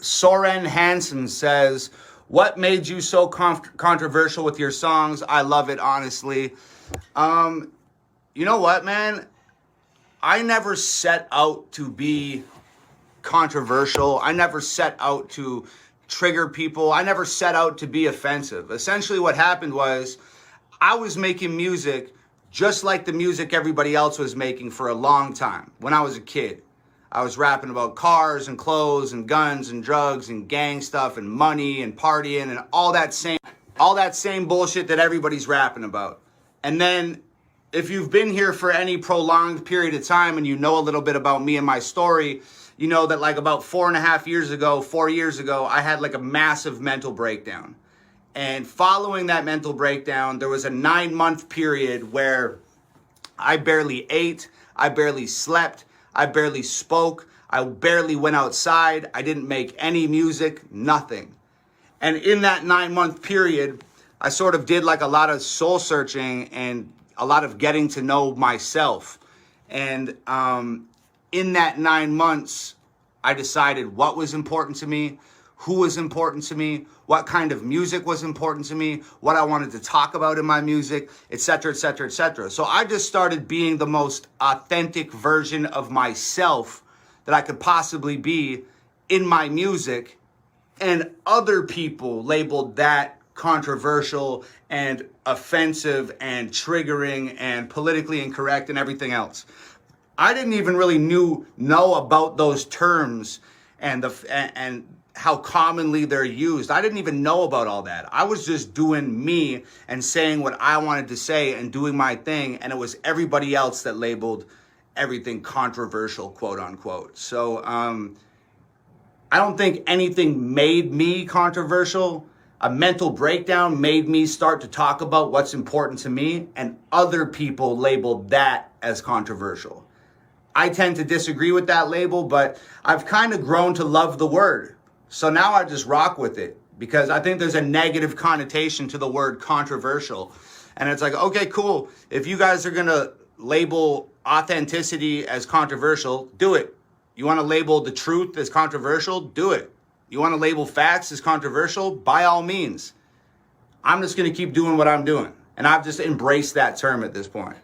Soren Hansen says, what made you so controversial with your songs? I love it, honestly. You know what, man? I never set out to be controversial. I never set out to trigger people. I never set out to be offensive. Essentially what happened was I was making music just like the music everybody else was making for a long time. When I was a kid, I was rapping about cars and clothes and guns and drugs and gang stuff and money and partying and all that same bullshit that everybody's rapping about. And then if you've been here for any prolonged period of time and you know a little bit about me and my story, you know that like about 4 years ago, I had like a massive mental breakdown. And following that mental breakdown, there was a 9-month period where I barely ate, I barely slept, I barely spoke, I barely went outside, I didn't make any music, nothing. And in that 9-month period, I sort of did like a lot of soul searching and a lot of getting to know myself. And in that 9 months, I decided what was important to me, who was important to me, what kind of music was important to me, what I wanted to talk about in my music, etc., etc., etc. So I just started being the most authentic version of myself that I could possibly be in my music, and other people labeled that controversial and offensive and triggering and politically incorrect and everything else. I didn't even really know about those terms and how commonly they're used. I didn't even know about all that. I was just doing me and saying what I wanted to say and doing my thing, and it was everybody else that labeled everything controversial, quote unquote. So I don't think anything made me controversial. A mental breakdown made me start to talk about what's important to me, and other people labeled that as controversial. I tend to disagree with that label, but I've kind of grown to love the word. So now I just rock with it because I think there's a negative connotation to the word controversial. And it's like, okay, cool. If you guys are going to label authenticity as controversial, do it. You want to label the truth as controversial? Do it. You want to label facts as controversial? By all means. I'm just going to keep doing what I'm doing. And I've just embraced that term at this point.